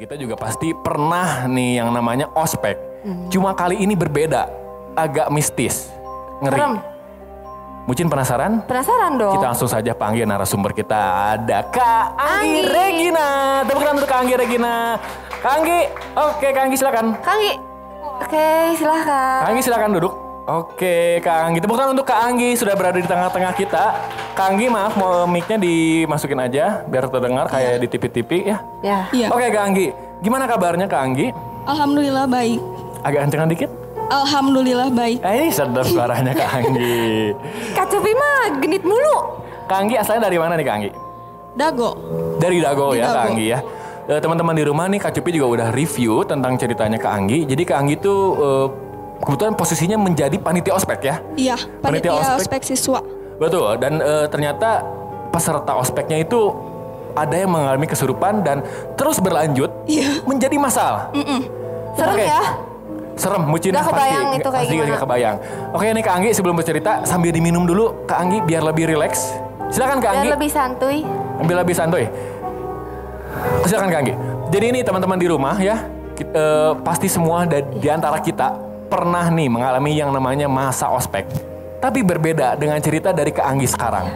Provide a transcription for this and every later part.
kita juga pasti pernah nih yang namanya ospek. Cuma kali ini berbeda, agak mistis, ngeri. Serem. Mungkin penasaran? Penasaran dong. Kita langsung saja panggil narasumber kita. Ada Kak Anggi Regina. Tepuk tangan untuk Kak Anggi Regina. Kak Anggi, oke Kak Anggi silakan. Kak Anggi. Oke, silahkan. Kak Anggi silakan duduk. Oke, Kak Anggi. Tepuk tangan untuk Kak Anggi sudah berada di tengah-tengah kita. Kak Anggi, maaf mau mic-nya dimasukin aja biar terdengar kayak di TV-TV ya. Ya. Iya. Oke, Kak Anggi. Gimana kabarnya Kak Anggi? Alhamdulillah baik. Agak kencengan dikit? Alhamdulillah baik. Ini sedap suaranya Kak Anggi. Kak Cupi mah genit mulu. Kak Anggi asalnya dari mana nih Kak Anggi? Dago. Dari Dago Di ya Kak Dago. Anggi ya. Teman-teman di rumah nih Kak Cupi juga udah review tentang ceritanya Kak Anggi. Jadi Kak Anggi tuh kebetulan posisinya menjadi panitia ospek ya. Iya, Panitia panitia ospek. ospek siswa. Betul, dan ternyata peserta ospeknya itu ada yang mengalami kesurupan dan terus berlanjut Iya. menjadi masalah. Serem Oke. ya? Serem, mungkin Nggak kebayang itu kayak pasti gimana. nggak kebayang. Oke nih Kak Anggi sebelum bercerita sambil diminum dulu Kak Anggi biar lebih rileks. Silakan Kak Anggi. Biar lebih santuy. Ambil lebih santuy. Silakan Kak Anggi. Jadi ini teman-teman di rumah ya, pasti semua di antara kita pernah nih mengalami yang namanya masa ospek. Tapi berbeda dengan cerita dari Kak Anggi sekarang.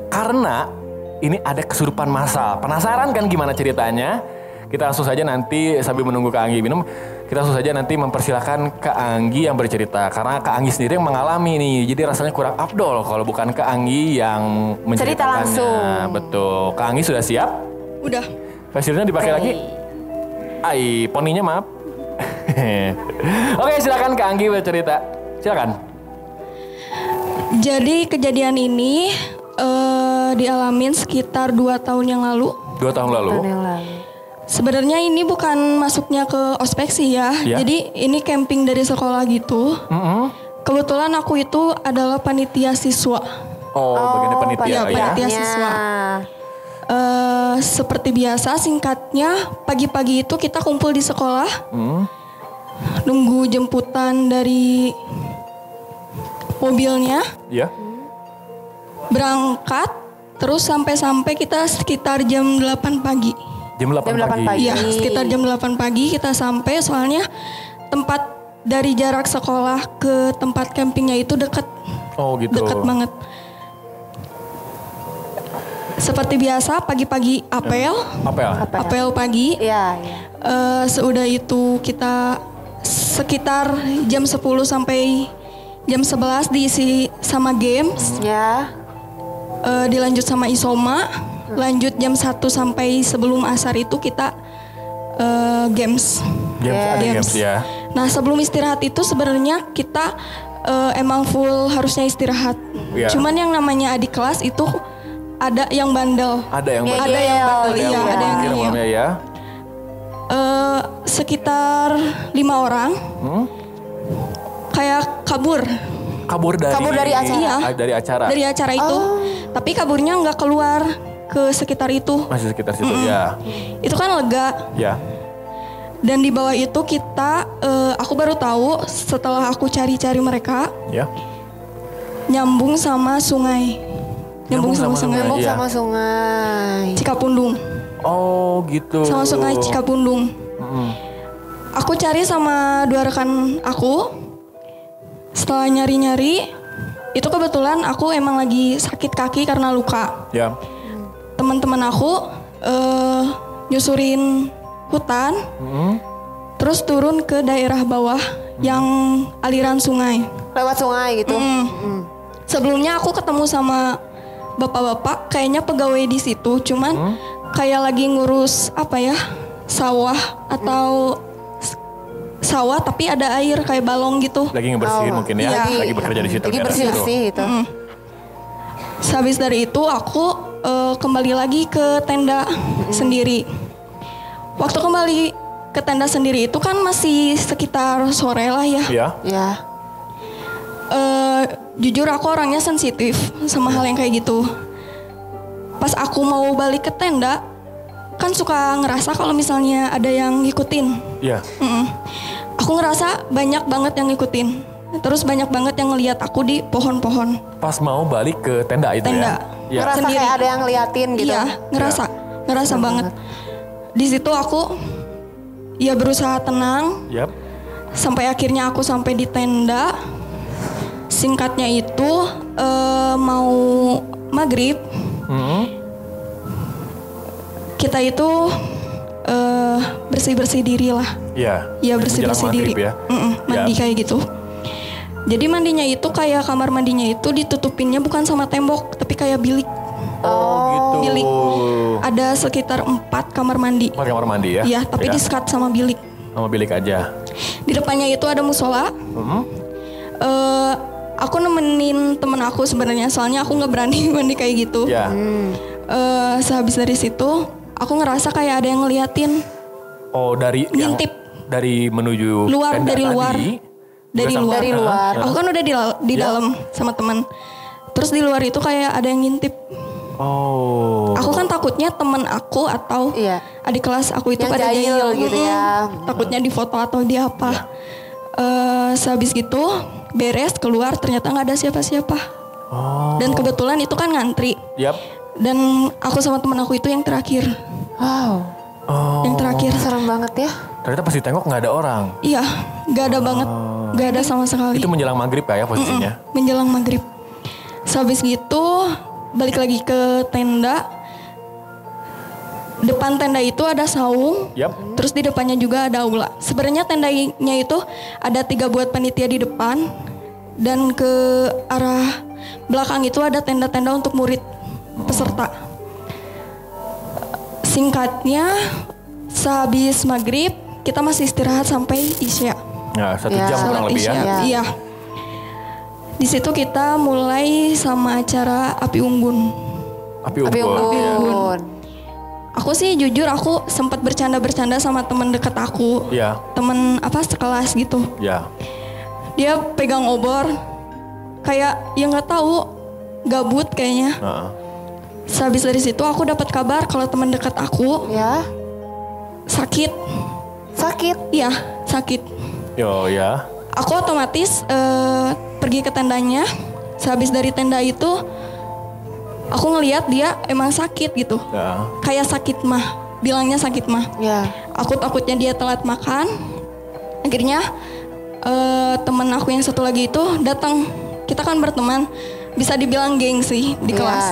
Karena ini ada kesurupan massal. Penasaran kan gimana ceritanya? Kita langsung saja nanti sambil menunggu Kak Anggi minum, kita langsung saja nanti mempersilahkan Kak Anggi yang bercerita. Karena Kak Anggi sendiri yang mengalami nih, jadi rasanya kurang afdol kalau bukan Kak Anggi yang menceritakannya. Cerita langsung. Betul. Kak Anggi sudah siap? Udah. Fasilnya dipakai lagi? Ai, poninya maaf. Oke, silakan Kak Anggi bercerita. Silakan. Jadi kejadian ini dialamin sekitar 2 tahun yang lalu. 2 tahun lalu. Tahun yang lalu. Sebenarnya ini bukan masuknya ke ospek sih ya. Ya. Jadi ini camping dari sekolah gitu. Kebetulan aku itu adalah panitia siswa. Oh, bagiannya panitia iya, ya. panitia siswa. Seperti biasa singkatnya pagi-pagi itu kita kumpul di sekolah. Nunggu jemputan dari mobilnya. Iya. Berangkat terus sampai kita sekitar jam 8 pagi. Jam 8 Jam 8 pagi. pagi. Iya, sekitar jam 8 pagi kita sampai soalnya tempat dari jarak sekolah ke tempat campingnya itu dekat. Oh, gitu. Dekat banget. Seperti biasa pagi-pagi apel. Apel. Apel pagi. Iya, iya. Seudah itu kita sekitar jam 10 sampai jam 11 diisi sama games. Ya. Dilanjut sama isoma. Lanjut jam 1 sampai sebelum asar itu kita games. Ada games ya. Nah sebelum istirahat itu sebenarnya kita emang full harusnya istirahat. Iya. Cuman yang namanya adik kelas itu ada yang bandel. Ada yang Ngeyel. Ada yang bandel, Iya, iya, ada yang mungkin ngeyel. malamnya ya. Sekitar 5 orang kayak kabur Kabur dari acara. Iya. Dari acara. dari acara itu. Tapi kaburnya nggak keluar ke sekitar itu. Masih sekitar situ ya. Itu kan lega. Ya. Dan di bawah itu kita, aku baru tahu setelah aku cari-cari mereka, Ya. nyambung sama sungai. Nyambung sama sungai. Nyambung Iya. sama sungai. Cikapundung. Oh, gitu. Sama sungai Cikapundung. Aku cari sama 2 rekan aku. Setelah nyari-nyari, itu kebetulan aku emang lagi sakit kaki karena luka. Ya. Teman-teman aku nyusurin hutan, terus turun ke daerah bawah yang aliran sungai. Lewat sungai gitu. Sebelumnya aku ketemu sama bapak-bapak, kayaknya pegawai di situ, cuman kayak lagi ngurus apa ya, sawah atau sawah tapi ada air kayak balong gitu. Lagi ngebersihin mungkin ya. iya. Lagi bekerja di situ. Lagi daerah bersih-bersih situ. gitu. Habis dari itu aku kembali lagi ke tenda sendiri. Waktu kembali ke tenda sendiri itu kan masih sekitar sore lah ya. Iya. Ya. Jujur aku orangnya sensitif sama hal yang kayak gitu. Pas aku mau balik ke tenda, kan suka ngerasa kalau misalnya ada yang ngikutin. Iya. Aku ngerasa banyak banget yang ngikutin. Terus banyak banget yang ngelihat aku di pohon-pohon. Pas mau balik ke tenda itu Tenda. ya. Ngerasa Sendiri. kayak ada yang ngeliatin gitu. Iya, ngerasa banget. Di situ aku ya berusaha tenang. Yap. Sampai akhirnya aku sampai di tenda. Singkatnya itu mau maghrib. Kita itu bersih-bersih diri lah. Iya. Ya bersih-bersih diri. Ya. Mandi kayak gitu. Jadi mandinya itu kayak kamar mandinya itu ditutupinnya bukan sama tembok, tapi kayak bilik. Oh gitu. Bilik. Ada sekitar 4 kamar mandi. 4 kamar mandi ya? Iya, tapi Ya. di-sekat sama bilik. Sama bilik aja. Di depannya itu ada musola. Aku nemenin temen aku sebenarnya, soalnya aku nggak berani mandi kayak gitu. Ya. Sehabis dari situ, aku ngerasa kayak ada yang ngeliatin. Oh dari yang Ngintip. dari menuju Luar, tenda dari tadi, luar. juga Dari sampai- luar. Dari luar. Aku kan udah di Ya. dalam sama teman. Terus di luar itu kayak ada yang ngintip. Oh. Aku kan takutnya temen aku atau Iya. adik kelas aku itu Yang pada jahil jahil gitu ya. Takutnya difoto atau di apa. Sehabis gitu beres keluar ternyata nggak ada siapa-siapa. Oh. Dan kebetulan itu kan ngantri. Yap. Dan aku sama temen aku itu yang terakhir. Wow. Oh. Yang terakhir. Serem banget ya. Ternyata pas ditengok nggak ada orang. Iya, nggak ada banget. Nggak ada sama sekali. Itu menjelang maghrib kayak posisinya. Menjelang maghrib. Sehabis gitu balik lagi ke tenda. Depan tenda itu ada saung. Yap. Terus di depannya juga ada aula. Sebenarnya tendanya itu ada 3 buat panitia di depan. Dan ke arah belakang itu ada tenda-tenda untuk murid peserta. Singkatnya, sehabis maghrib kita masih istirahat sampai isya. Ya, 1 Ya. jam kurang Salat lebih ya. isya. Iya. Di situ kita mulai sama acara api unggun. Api Api unggun. Ya. unggun. Aku sih jujur aku sempat bercanda-bercanda sama temen deket aku. Ya. Temen apa sekelas gitu. Ya. Dia pegang obor. Kayak ya nggak tahu, gabut kayaknya. Heeh. Sehabis dari situ aku dapat kabar kalau teman dekat aku Ya. sakit. Sakit. Iya, sakit. Yo ya. Aku otomatis pergi ke tendanya. Sehabis dari tenda itu aku ngelihat dia emang sakit gitu. Ya. Kayak sakit mah, bilangnya sakit mah. Ya. Aku takutnya dia telat makan. Akhirnya temen aku yang satu lagi itu datang. Kita kan berteman, bisa dibilang geng sih di Iya. kelas.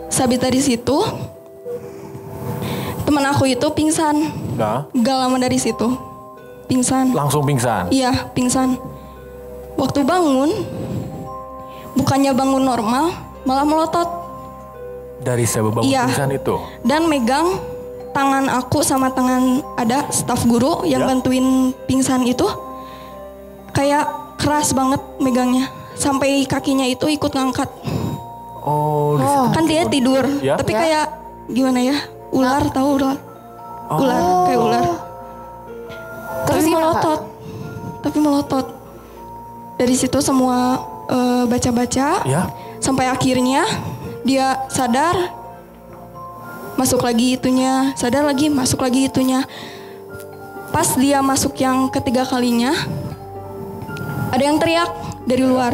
Sehabis dari situ, temen aku itu pingsan. Nah, Gak lama dari situ, pingsan. langsung pingsan. Iya, pingsan. Waktu bangun, bukannya bangun normal, malah melotot. Dari sebab Iya. pingsan itu. Dan megang tangan aku sama tangan ada staf guru yang Ya. bantuin pingsan itu. Kayak keras banget megangnya. Sampai kakinya itu ikut ngangkat. Oh, di situ. Kan dia tidur, Ya. tapi Ya. kayak gimana ya? Ular, tahu ular? Ular, kayak ular. Terus Tapi gimana, melotot. Tapi melotot. Dari situ semua baca-baca. Ya. Sampai akhirnya dia sadar. Masuk lagi itunya, sadar lagi, masuk lagi itunya. Pas dia masuk yang ketiga kalinya, ada yang teriak dari luar.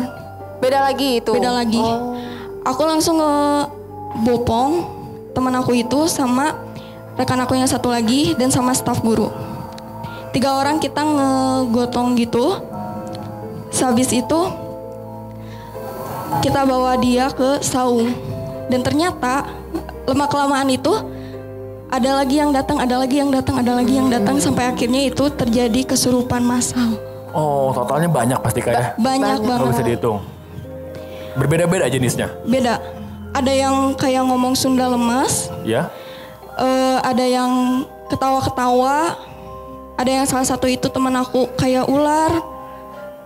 Beda lagi itu. Beda lagi. Oh. Aku langsung ngebopong teman aku itu sama rekan aku yang satu lagi dan sama staf guru. 3 orang kita ngegotong gitu. Sehabis itu kita bawa dia ke saung. Dan ternyata lama kelamaan itu ada lagi yang datang, ada lagi yang datang, ada lagi yang datang sampai akhirnya itu terjadi kesurupan massal. Oh, totalnya banyak pasti kayak. Banyak Kalau banget. bisa dihitung. Berbeda-beda jenisnya. Beda. Ada yang kayak ngomong Sunda lemas, Ya. ada yang ketawa-ketawa, ada yang salah satu itu teman aku kayak ular.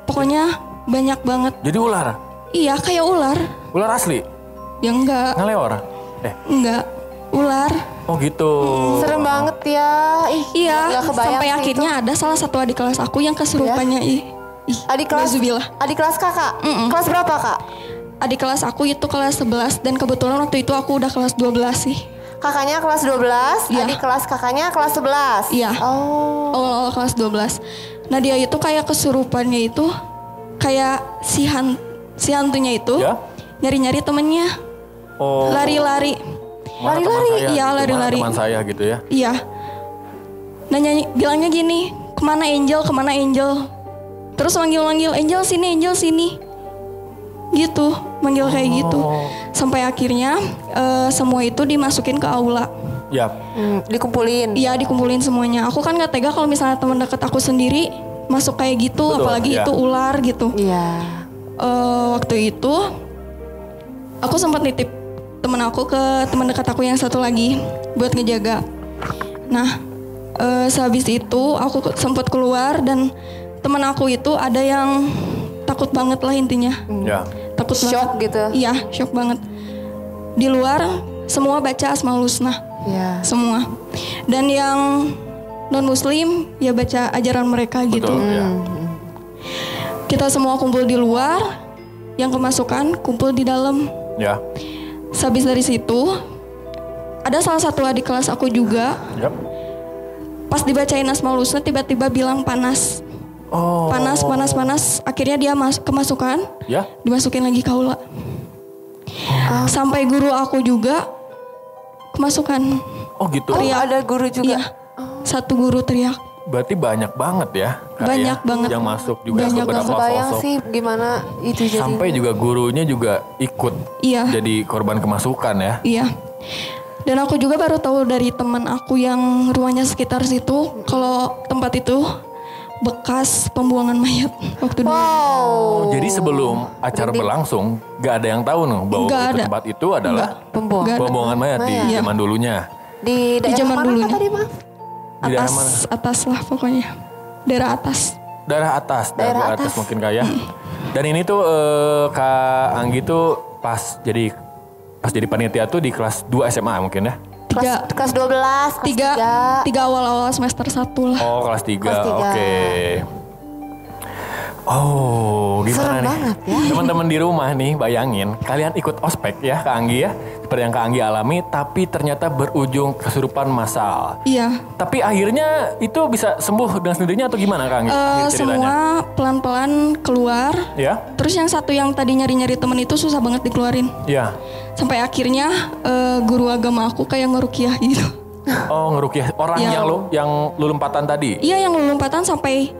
Pokoknya banyak banget. Jadi ular. Iya, kayak ular. Ular asli. Ya enggak, Ngeleor. enggak. Ular. Oh gitu. Serem banget ya. Ih, Iya, nggak kebayang sampai sih akhirnya itu. ada salah satu adik kelas aku yang kesurupannya. Ih, Adik kelas. nauzubillah. Adik kelas kakak. Kelas berapa kak? Adik kelas aku itu kelas 11 dan kebetulan waktu itu aku udah kelas 12 sih. Kakaknya kelas 12, Iya. adik kelas kakaknya kelas 11. Iya. Oh. Awal-awal kelas 12. Nah dia itu kayak kesurupannya itu kayak si hantunya itu Ya. nyari-nyari temennya, Oh. lari-lari. Mana Lari-lari? teman saya Iya, gitu, lari-lari. mana teman saya gitu ya. Iya. bilangnya gini, kemana Angel, kemana Angel. Terus manggil-manggil, Angel sini. Gitu, manggil kayak gitu. Sampai akhirnya semua itu dimasukin ke aula. Yap. Dikumpulin. Iya, dikumpulin semuanya. Aku kan gak tega kalau misalnya teman dekat aku sendiri masuk kayak gitu. Betul, apalagi iya. itu ular gitu. Iya. Waktu itu aku sempat nitip temen aku ke teman dekat aku yang satu lagi buat ngejaga. Nah, sehabis itu aku sempat keluar dan teman aku itu ada yang takut banget lah intinya. Ya. Takut Shock banget. gitu. Iya, shock banget. Di luar semua baca Asmaul Husna. Iya. Semua. Dan yang non muslim ya baca ajaran mereka gitu. Betul, ya. Kita semua kumpul di luar, yang kemasukan kumpul di dalam. Ya. Sehabis dari situ, ada salah satu adik kelas aku juga, Yap. pas dibacain Asmaul Husna tiba-tiba bilang panas. Oh. Panas. Akhirnya dia kemasukan, Ya. dimasukin lagi ke aula. Sampai guru aku juga kemasukan. Oh gitu. Oh, ada guru juga. Iya, satu guru teriak. Berarti banyak banget ya. Kak, Banyak ya, banget. yang masuk juga Banyak beberapa banget. Bayang sosok. sih gimana itu jadi. Sampai juga gurunya juga ikut Iya. jadi korban kemasukan ya. Iya. Dan aku juga baru tahu dari teman aku yang rumahnya sekitar situ kalau tempat itu bekas pembuangan mayat waktu dulu. Wow. Jadi sebelum acara berlangsung, gak ada yang tahu bahwa Nggak itu ada. tempat itu adalah Pembuang. Nggak ada. pembuangan mayat di Iya. zaman dulunya. Di daerah zaman mana dulunya. Kak, tadi maaf? Di daerah mana? Atas lah pokoknya. Daerah atas. Daerah atas Daerah atas. mungkin Kak ya. Dan ini tuh Kak Anggi tuh pas jadi panitia tuh di kelas 2 SMA mungkin ya. Kelas 12, kelas 3. Tiga awal-awal semester 1 lah. Oh kelas 3, Kelas 3. oke. Oh gimana Serem nih? banget ya. Teman-teman di rumah nih bayangin kalian ikut ospek ya Kak Anggi ya. Seperti yang Kak Anggi alami tapi ternyata berujung kesurupan massal. Iya. Tapi akhirnya itu bisa sembuh dengan sendirinya atau gimana Kak Anggi? Akhir ceritanya? Semua pelan-pelan keluar. Ya? Terus yang satu yang tadi nyari-nyari temen itu susah banget dikeluarin. Ya. Sampai akhirnya guru agama aku kayak ngerukiah gitu. Oh ngerukiah orang Ya. yang lulumpatan tadi. Iya, yang lompatan sampai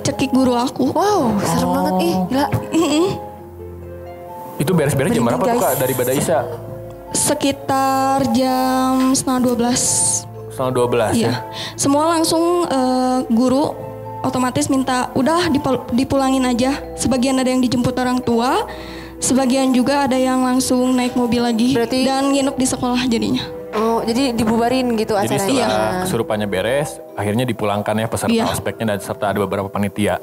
cekik guru aku. Wow, serem banget ih, gila. Itu beres-beres jam berapa tuh Merinding, Kak guys. dari Bada Isya? Sekitar jam setengah 12. Setengah 12 ya? Iya. Semua langsung guru otomatis minta udah dipulangin aja. Sebagian ada yang dijemput orang tua, sebagian juga ada yang langsung naik mobil lagi. Berarti- dan nginep di sekolah jadinya. Oh, jadi dibubarin gitu Jadi acaranya. setelah kesurupannya beres, akhirnya dipulangkan ya peserta Iya. ospeknya dan serta ada beberapa panitia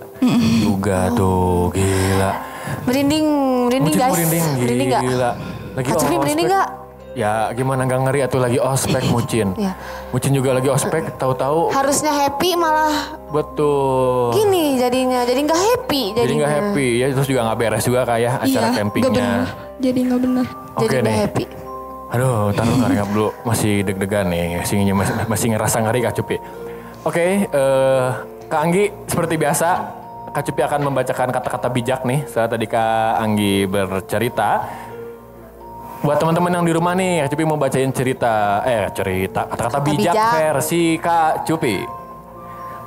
juga tuh gila. Merinding Mucin guys. merinding nggak? gila. Lagi Kak Cepi merinding nggak? Ya gimana nggak ngeri atau lagi ospek Mucin. Iya. Mucin juga lagi ospek tahu-tahu Harusnya happy malah betul. gini jadinya. Jadi nggak happy Jadi jadinya. nggak happy ya terus juga nggak beres juga kayak acara Iya, nggak campingnya. benar. Jadi nggak benar. Jadi Oke nggak nih. happy. Aduh, taruh ngarengap dulu. Masih deg-degan nih. Masih ngerasa ngeri Kak Cupi. Oke, Kak Anggi seperti biasa. Kak Cupi akan membacakan kata-kata bijak nih. Setelah tadi Kak Anggi bercerita. Buat teman-teman yang di rumah nih, Kak Cupi mau bacain kata-kata bijak bijak. versi Kak Cupi.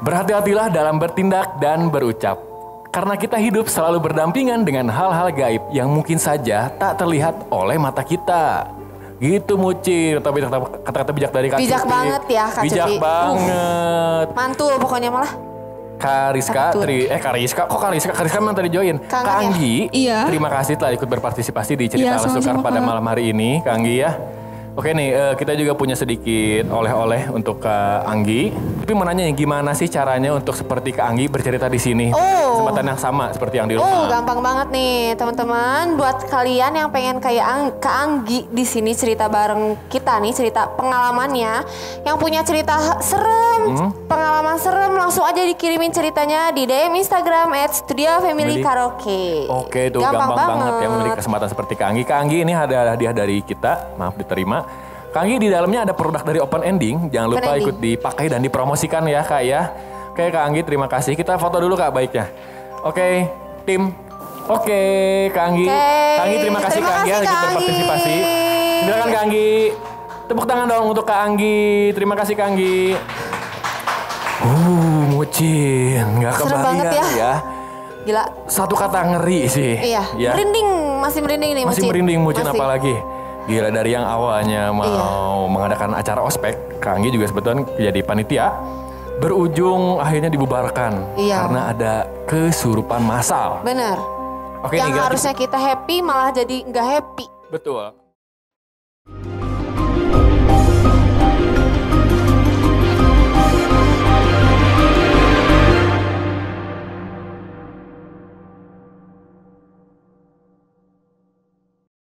Berhati-hatilah dalam bertindak dan berucap. Karena kita hidup selalu berdampingan dengan hal-hal gaib yang mungkin saja tak terlihat oleh mata kita. Gitu Mucin, tapi kata-kata bijak dari Kak Bijak Cupi. banget ya, Kak Bijak Cupi. banget. Mantul pokoknya malah. Kariska, Betul. Kariska memang tadi join. Kak Kak Anggi, Iya. terima kasih telah ikut berpartisipasi di cerita Iya, Ala Sukar sama-sama, pada Kak. malam hari ini, Kak Anggi ya. Oke nih, kita juga punya sedikit oleh-oleh untuk Kak Anggi. Tapi mau nanya gimana sih caranya untuk seperti Kak Anggi bercerita di sini? Oh. Kesempatan yang sama seperti yang di Oh, rumah. gampang banget nih, teman-teman. Buat kalian yang pengen kayak Kak Anggi di sini cerita bareng kita nih, cerita pengalamannya. Yang punya cerita serem, pengalaman serem, langsung aja dikirimin ceritanya di DM Instagram @studiofamilykaraoke. Oke, itu gampang banget ya memberi kesempatan seperti Kak Anggi. Kak Anggi ini ada hadiah dari kita, maaf diterima. Kak Anggi di dalamnya ada produk dari Open Ending, jangan lupa Ending. ikut dipakai dan dipromosikan ya Kak ya. Oke Kak Anggi terima kasih, kita foto dulu Kak baiknya. Oke tim, oke Kak Anggi. Oke. Kak Anggi terima kasih Kak Anggi Terima ikut kasih, Kak berpartisipasi. Anggi. Silakan Kak Anggi. Tepuk tangan dong untuk Kak Anggi. Terima kasih Kak Anggi. Mucin. Nggak Serem kebayang banget ya. Gila. Satu kata ngeri sih. Iya. Ya. Merinding, masih merinding nih Masih merinding Mucin Masih. apalagi. Gila, dari yang awalnya mau mengadakan acara ospek, Kak Anggi juga sebetulnya jadi panitia, berujung akhirnya dibubarkan karena ada kesurupan massal. Bener. Oke, yang nih, harusnya kita happy malah jadi nggak happy. Betul.